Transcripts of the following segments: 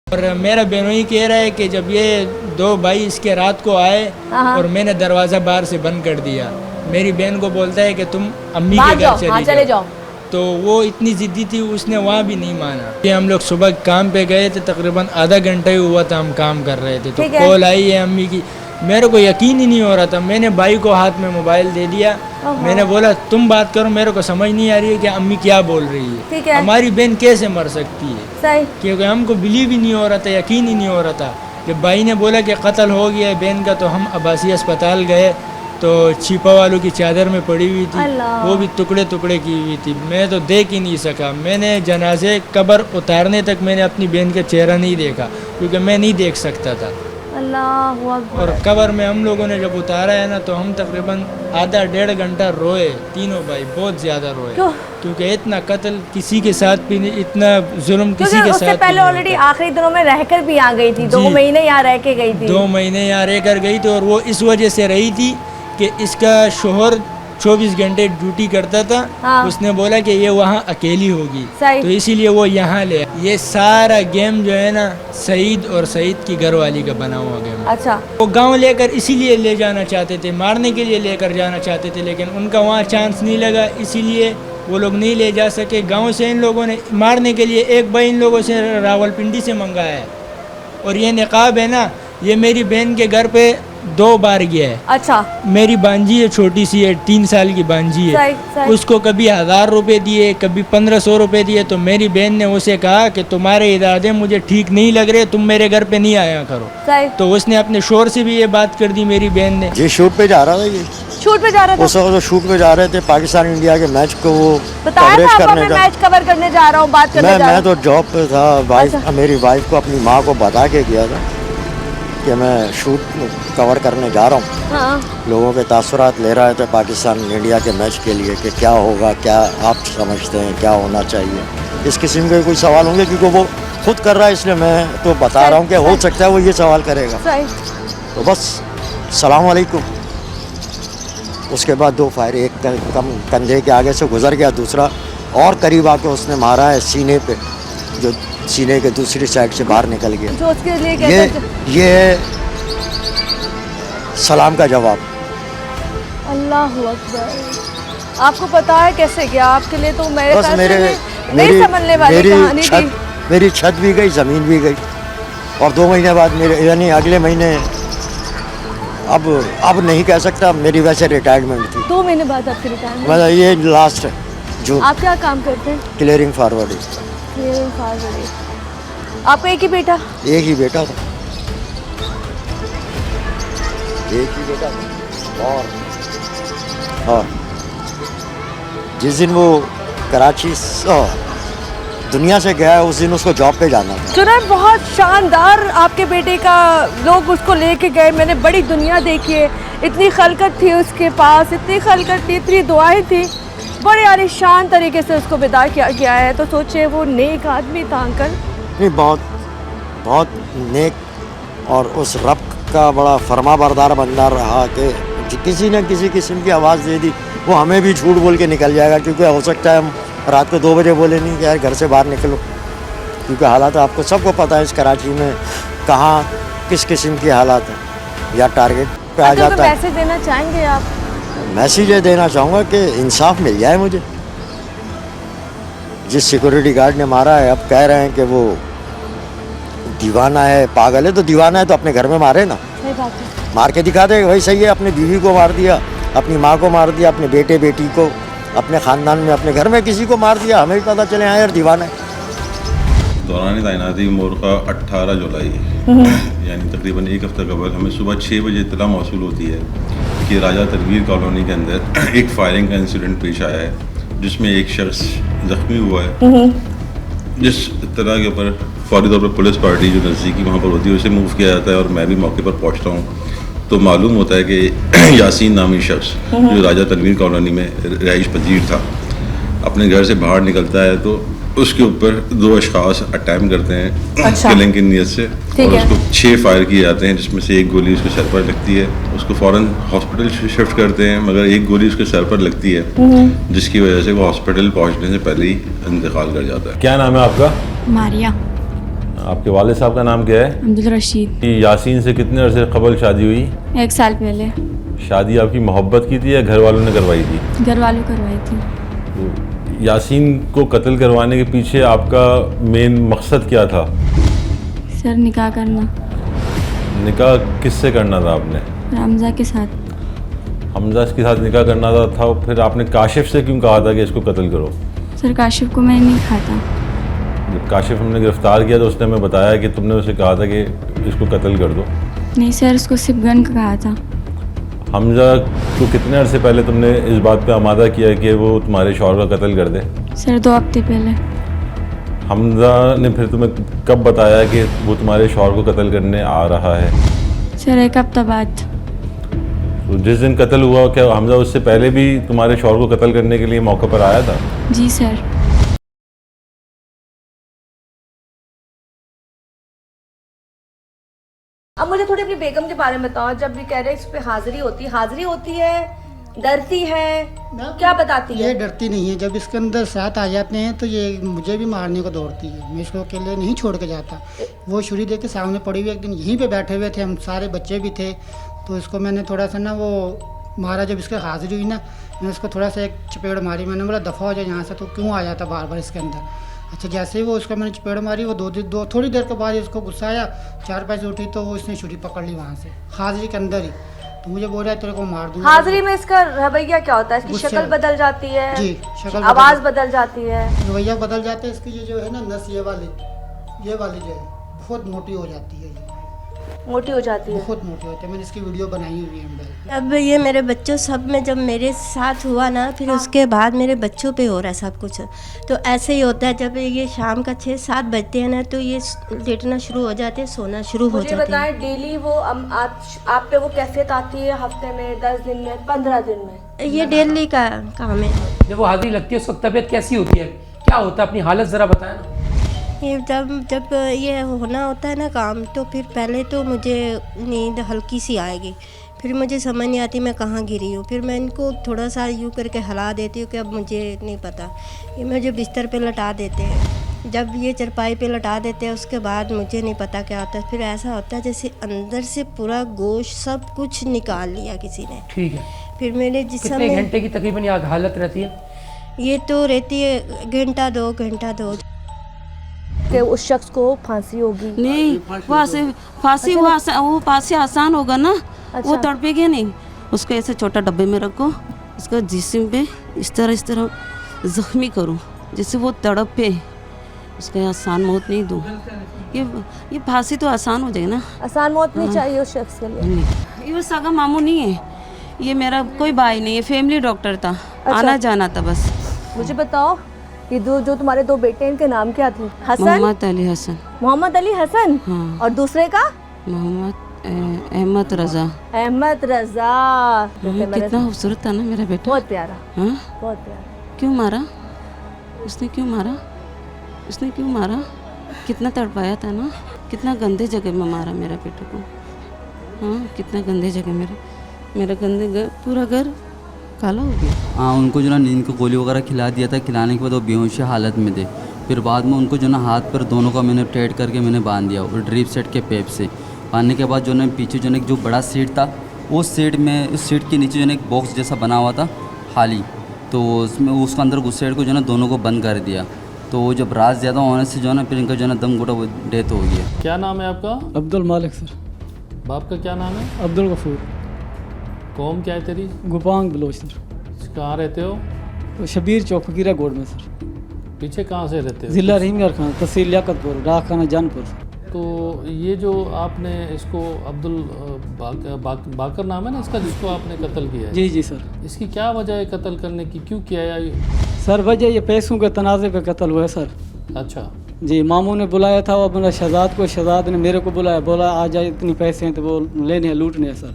और मेरा बहनोई कह रहा है कि जब ये दो भाई इसके रात को आए और मैंने दरवाज़ा बाहर से बंद कर दिया, मेरी बहन को बोलता है कि तुम अम्मी के घर चले जाओ। तो वो इतनी ज़िद्दी थी, उसने वहाँ भी नहीं माना। कि हम लोग सुबह काम पे गए थे, तकरीबन आधा घंटा ही हुआ था हम काम कर रहे थे, तो कॉल आई है अम्मी की। मेरे को यकीन ही नहीं हो रहा था। मैंने भाई को हाथ में मोबाइल दे दिया, मैंने बोला तुम बात करो, मेरे को समझ नहीं आ रही है कि अम्मी क्या बोल रही है। हमारी बहन कैसे मर सकती है, सही। क्योंकि हमको बिलीव ही नहीं हो रहा था, यकीन ही नहीं हो रहा था। जब भाई ने बोला कि कत्ल हो गया है बहन का, तो हम अब्बासी अस्पताल गए, तो छिपा वालों की चादर में पड़ी हुई थी, वो भी टुकड़े टुकड़े की हुई थी। मैं तो देख ही नहीं सका। मैंने जनाजे कब्र उतारने तक मैंने अपनी बहन का चेहरा नहीं देखा, क्योंकि मैं नहीं देख सकता था। अल्लाह। और कब्र में हम लोगों ने जब उतारा है ना, तो हम तकरीबन आधा डेढ़ घंटा रोए, तीनों भाई बहुत ज़्यादा रोए। क्योंकि इतना कत्ल किसी के साथ भी नहीं, इतना जुल्म किसी के साथ। पहले ऑलरेडी आखिरी दिनों में रहकर भी आ गई थी, 2 महीने यहाँ रह के गई थी। 2 महीने यहाँ रह कर गई थी, और वो इस वजह से रही थी कि इसका शोहर 24 घंटे ड्यूटी करता था। उसने बोला कि ये वहाँ अकेली होगी, तो इसीलिए वो यहाँ ले। ये सारा गेम जो है ना, सईद और सईद की घरवाली का बना हुआ गेम। अच्छा। वो गांव लेकर इसीलिए ले जाना चाहते थे, मारने के लिए लेकर जाना चाहते थे, लेकिन उनका वहाँ चांस नहीं लगा, इसीलिए वो लोग नहीं ले जा सके। गाँव से इन लोगों ने मारने के लिए एक भाई इन लोगों से रावलपिंडी से मंगाया है। और ये निकाब है ना, ये मेरी बहन के घर पे 2 बार गया है। अच्छा। मेरी बांजी है, छोटी सी है, 3 साल की बांजी है। सही। उसको कभी 1000 रुपए दिए, कभी 1500 रुपए दिए। तो मेरी बहन ने उसे कहा कि तुम्हारे इरादे मुझे ठीक नहीं लग रहे, तुम मेरे घर पे नहीं आया करो। सही। तो उसने अपने शोर से भी ये बात कर दी मेरी बहन ने। ये शूट पे जा रहा था, ये शूट पे जा रहा था। उस शूट पे जा रहे थे, पाकिस्तान इंडिया के मैच को वो कवरेज करने का। मैच कवर करने जा रहा हूँ, बात करने जा रहा हूँ। मैं तो जॉब पे था। वाइफ, मेरी वाइफ को अपनी माँ को बता के गया था कि मैं शूट कवर करने जा रहा हूँ। लोगों के तासुरात ले रहे थे पाकिस्तान इंडिया के मैच के लिए कि क्या होगा, क्या आप समझते हैं क्या होना चाहिए। इस किस्म के कोई सवाल होंगे, क्योंकि वो खुद कर रहा है, इसलिए मैं तो बता रहा हूँ कि हो सकता है वो ये सवाल करेगा। तो बस सलाम वालेकुम। उसके बाद 2 फायर, एक कंधे के आगे से गुजर गया, दूसरा और करीब आके उसने मारा है सीने पे, जो सीने के दूसरी साइड से बाहर निकल गया। जो उसके लिए ये सलाम का जवाब। अल्लाह अकबर। आपको पता है कैसे गया? आपके लिए तो मेरे बस नहीं समझने वाली कहानी थी। मेरी छत भी गई, ज़मीन भी गई। और 2 महीने बाद मेरे, यानी अगले महीने, अब नहीं कह सकता, मेरी वैसे रिटायरमेंट थी। 2 महीने बाद आपकी रिटायरमेंट? मतलब ये लास्ट है जो। आप क्या काम करते हैं? Clearing forwarding. Clearing forwarding. आपका एक ही बेटा? एक ही बेटा था, एक ही बेटा था। और हाँ, जिस दिन वो कराची दुनिया से गया है, उस दिन उसको जॉब पे जाना था। चुनाव बहुत शानदार आपके बेटे का, लोग उसको लेके गए, मैंने बड़ी दुनिया देखी है। इतनी खलकत थी उसके पास, इतनी खलकत थी, इतनी दुआएं थी, बड़े आलिशान तरीके से उसको विदा किया गया है। तो सोचे वो नेक आदमी था अंकल। नहीं, बहुत बहुत नेक, और उस रब का बड़ा फरमा बरदार बंदा रहा कि किसी न किसी किस्म की आवाज़ दे दी, वो हमें भी झूठ बोल के निकल जाएगा। क्योंकि हो सकता है हम रात को 2 बजे बोले नहीं कि यार घर से बाहर निकलो, क्योंकि हालात आपको सबको पता है इस कराची में कहाँ किस किस्म की हालात है, या टारगेट पे आ जाता है। मैसेज देना चाहेंगे आप? मैसेज ये देना चाहूँगा कि इंसाफ मिल जाए मुझे। जिस सिक्योरिटी गार्ड ने मारा है, अब कह रहे हैं कि वो दीवाना है, पागल है। तो दीवाना है तो अपने घर में मारे ना, सही बात है। मार के दिखा दे वही सही है। अपनी बीवी को मार दिया, अपनी माँ को मार दिया, अपने बेटे बेटी को, अपने ख़ानदान में, अपने घर में किसी को मार दिया, हमें भी पता चले हाँ यार दीवाना है। दौरान तैनाती मोरका 18 जुलाई यानी तकरीबन 1 हफ्ता कबल हमें सुबह 6 बजे इत्तला मौसूल होती है कि राजा तनवीर कॉलोनी के अंदर एक फायरिंग का इंसिडेंट पेश आया है, जिसमें एक शख्स ज़ख्मी हुआ है। जिस इत्तला के ऊपर फौरी तौर पर पुलिस पार्टी जो नज़दीकी वहाँ पर होती है उसे मूव किया जाता है, और मैं भी मौके पर पहुँचता हूँ। तो मालूम होता है कि यासीन नामी शख्स जो राजा तनवीर कॉलोनी में रहाइश पजीर था, अपने घर से बाहर निकलता है, तो उसके ऊपर 2 अशखास अटैम्प करते हैं। अच्छा। किलिंग की नीयत से, और उसको 6 फायर किए जाते हैं, जिसमें से 1 गोली उसके सर पर लगती है। उसको फ़ौरन हॉस्पिटल शिफ्ट करते हैं, मगर 1 गोली उसके सर पर लगती है, जिसकी वजह से वो हॉस्पिटल पहुंचने से पहले ही इंतकाल कर जाता है। क्या नाम है आपका? मारिया। आपके वालिद साहब का नाम क्या है? अब्दुल रशीद। यासीन से कितने अरसे कबल शादी हुई? 1 साल पहले। शादी आपकी मोहब्बत की थी या घर वालों ने करवाई थी? घर वालों करवाई थी। तो यासीन को कत्ल करवाने के पीछे आपका मेन मकसद क्या था? सर निकाह करना। निकाह किससे करना था आपने? हमजा के साथ। हमजा के साथ निकाह करना था, फिर आपने काशिफ से क्यों कहा था कि इसको कत्ल करो? सर काशिफ को मैं नहीं खाता। जब काशिफ हमने गिरफ्तार किया तो उसने हमें बताया कि तुमने उसे कहा था कि इसको कत्ल कर दो। नहीं सर, उसको सिर्फ गन का कहा था। हमजा को कितने अरसे पहले तुमने इस बात पे आमादा किया कि वो तुम्हारे शौहर का कत्ल कर दे? सर 2 हफ्ते पहले। हमजा ने फिर तुम्हें कब बताया कि वो तुम्हारे शौहर को कत्ल करने आ रहा है? सर 1 हफ्ता बाद। तो जिस दिन कत्ल हुआ, क्या हमजा उससे पहले भी तुम्हारे शौहर को कत्ल करने के लिए मौके पर आया था? जी सर। अब मुझे थोड़ी अपनी बेगम के बारे में बताओ। जब भी कह रहे हैं इस पे हाजिरी होती है, डरती है, क्या बताती है? ये डरती नहीं है। जब इसके अंदर साथ आ जाते हैं तो ये मुझे भी मारने को दौड़ती है। मैं इसको अकेले नहीं छोड़ के जाता। वो छुरी दे के सामने पड़ी हुई, एक दिन यहीं पे बैठे हुए थे, हम सारे बच्चे भी थे, तो इसको मैंने थोड़ा सा ना वो मारा। जब इसकी हाजिरी हुई ना, मैंने उसको थोड़ा सा एक चपेड़ मारी। मैंने बोला दफ़ा हो जाए यहाँ से, तो क्यों आ जाता बार बार इसके अंदर। अच्छा, जैसे ही वो उसको मैंने चपेड़ मारी, वो दो थोड़ी देर के बाद इसको गुस्सा आया, 4 पैसे उठी तो वो इसने छुरी पकड़ ली वहाँ से, हाजिरी के अंदर ही। तो मुझे बोल रहा है तेरे को मार दूंगा। हाजिरी में इसका रवैया क्या होता है? इसकी शक्ल बदल जाती है? जी, शक्ल आवाज़ बदल जाती है, रवैया बदल जाता है। इसकी ये जो है ना नस, ये वाली जो है बहुत मोटी हो जाती है। मोटी हो जाती है, बहुत मोटी होती है। मैंने इसकी वीडियो बनाई हुई है मोबाइल। अब ये मेरे बच्चों सब में जब मेरे साथ हुआ ना, फिर उसके बाद मेरे बच्चों पे हो रहा है सब कुछ। तो ऐसे ही होता है, जब ये शाम का 6-7 बजते हैं ना, तो ये लेटना शुरू हो जाते हैं, सोना शुरू हो मुझे जाते हैं। बताएं डेली वो आप पे वो कैफियत आती है? हफ्ते में, 10 दिन में, 15 दिन में? ये डेली का काम है। जब वो हाजिरी लगती है उस वक्त तबीयत कैसी होती है, क्या होता है, अपनी हालत ज़रा बताएं ना। ये जब ये होना होता है ना काम, तो फिर पहले तो मुझे नींद हल्की सी आएगी, फिर मुझे समझ नहीं आती मैं कहाँ गिरी हूँ। फिर मैं इनको थोड़ा सा यूँ करके हिला देती हूँ कि अब मुझे नहीं पता। ये मुझे बिस्तर पे लटा देते हैं। जब ये चरपाई पे लटा देते हैं, उसके बाद मुझे नहीं पता क्या होता है। फिर ऐसा होता है जैसे अंदर से पूरा गोश्त सब कुछ निकाल लिया किसी ने। ठीक है। फिर मेरे जिस्म कितने में घंटे की तकरीबन ये हालत रहती है? ये तो रहती है घंटा दो। कि उस शख्स को फांसी होगी? नहीं, वो फांसी आसान होगा ना। अच्छा। वो तड़पेगी नहीं। उसको ऐसे छोटा डब्बे में रखो, उसका जिस्म पे इस तरह जख्मी करो जैसे वो तड़पे। उसको आसान मौत नहीं दूँ। ये फांसी तो आसान हो जाएगी ना। आसान मौत नहीं चाहिए उस शख्स के लिए। ये सगा मामू नहीं है, ये मेरा कोई भाई नहीं है, फैमिली डॉक्टर था। आना जाना था बस। मुझे बताओ, ये जो तुम्हारे 2 बेटे हैं, इनके नाम क्या थे? हसन? मोहम्मद अली हसन। मोहम्मद अली हसन? हाँ। और दूसरे का? मोहम्मद अहमद रजा। अहमद रजा। कितना खूबसूरत था ना मेरा बेटा। बहुत प्यारा। हाँ? बहुत प्यारा। क्यों मारा उसने? क्यों मारा? कितना तड़पाया था ना। कितना गंदे जगह में मारा मेरा बेटे को। हाँ, कितना गंदे जगह मेरा गंदे पूरा घर काला हो गया। हाँ, उनको जो ना नींद को गोली वगैरह खिला दिया था। खिलाने के बाद वो बेहोश हालत में थे। फिर बाद में उनको जो ना हाथ पर दोनों का मैंने टाइट करके मैंने बांध दिया, और ड्रिप सेट के पेप से बांधने के बाद जो ना पीछे जो ना जो बड़ा सीट था, उस सीट के नीचे जो ना एक बॉक्स जैसा बना हुआ था खाली, तो उसमें उसके अंदर उस साइड को जो ना दोनों को बंद कर दिया। तो जब रात ज़्यादा होने से जो ना फिर इनका जो ना दम घुटा डेथ हो गया। क्या नाम है आपका? अब्दुल मालिक सर। बाप का क्या नाम है? अब्दुल गफूर। कौम क्या है तेरी? गुपांग बलोच सर। कहाँ रहते हो? तो शबीर चौक फकीरा गोड़ में सर। पीछे कहाँ से रहते हो? ज़िला रहीमयार खान, तहसील लियाकतपुर, डाक खाना जानपुर। तो ये जो आपने इसको अब्दुल बाकर नाम है ना इसका, जिसको आपने कत्ल किया है? जी जी सर। इसकी क्या वजह है कत्ल करने की, क्यों किया है? सर वजह ये पैसों के तनाज़े पे कत्ल हुआ है सर। अच्छा जी, मामू ने बुलाया था वो अपना शहजाद ने मेरे को बुलाया, बोला आ जाए, इतनी पैसे हैं तो वो लेने हैं, लूटने हैं सर।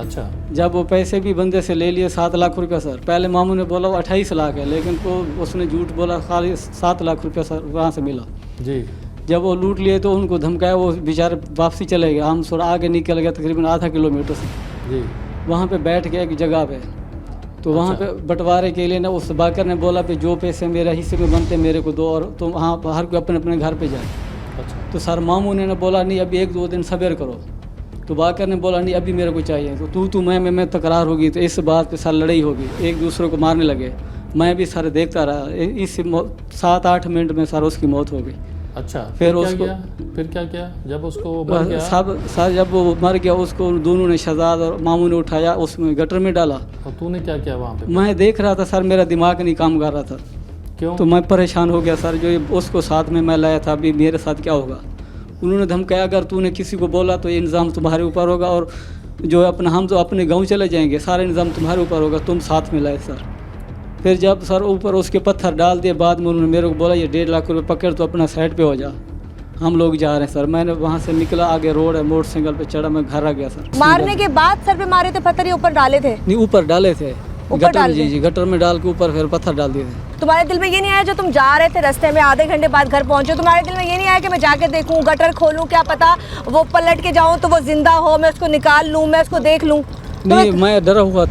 अच्छा। जब वो पैसे भी बंदे से ले लिए 7 लाख रुपया सर। पहले मामू ने बोला वो 28 लाख है, लेकिन वो उसने झूठ बोला, खाली 7 लाख रुपया सर वहाँ से मिला। जी। जब वो लूट लिए तो उनको धमकाया, वो बेचारे वापसी चले गए। हम थोड़ा आगे निकल गए तकरीबन आधा किलोमीटर से। जी। वहाँ पे बैठ गए एक जगह पे, तो वहाँ पे बंटवारे के लिए ना उस बाकर ने बोला कि जो पैसे मेरे हिस्से में बनते मेरे को दो, और तुम वहाँ हर कोई अपने अपने घर पे जाए। तो सर मामू ने बोला नहीं अभी 1-2 दिन सब्र करो। तो बाकर ने बोला नहीं अभी मेरे को चाहिए। तो तू मैं तकरार होगी। तो इस बात पे सर लड़ाई होगी, एक दूसरे को मारने लगे। मैं भी सर देखता रहा। इस 7-8 मिनट में सर उसकी मौत हो गई। अच्छा, फिर उसको फिर क्या किया जब उसको मर गया? सर जब वो मर गया उसको दोनों ने, शहजाद और मामू ने उठाया, उसमें गटर में डाला। और तूने क्या किया वहाँ पे? मैं देख रहा था सर, मेरा दिमाग नहीं काम कर रहा था। क्यों? तो मैं परेशान हो गया सर, जो उसको साथ में मैं लाया था, अभी मेरे साथ क्या होगा। उन्होंने धमकाया अगर तूने किसी को बोला तो ये इंतज़ाम तुम्हारे ऊपर होगा, और जो अपना हम तो अपने गांव चले जाएंगे, सारा इंतज़ाम तुम्हारे ऊपर होगा, तुम साथ में लाए सर। फिर जब सर ऊपर उसके पत्थर डाल दिए, बाद में उन्होंने मेरे को बोला ये 1.5 लाख रुपए पकड़ तो अपना साइड पे हो जा, हम लोग जा रहे हैं सर। मैंने वहाँ से निकला, आगे रोड है, मोटरसाइकिल पे चढ़ा, मैं घर आ गया सर। मारने के बाद सर पे मारे थे पत्थर या ऊपर डाले थे? नहीं, ऊपर डाले थे, गटर, जी गटर में डाल के ऊपर फिर पत्थर डाल दिए थे। तुम्हारे दिल में ये नहीं आया जो तुम जा रहे थे रास्ते में, आधे घंटे बाद घर पहुंचे, तुम्हारे दिल में ये नहीं आया कि मैं जाके देखूं, गटर खोलूं, क्या पता वो पलट के जाऊं तो वो जिंदा हो, मैं उसको निकाल लूं, मैं उसको देख लूं? नहीं, मैं डरा हुआ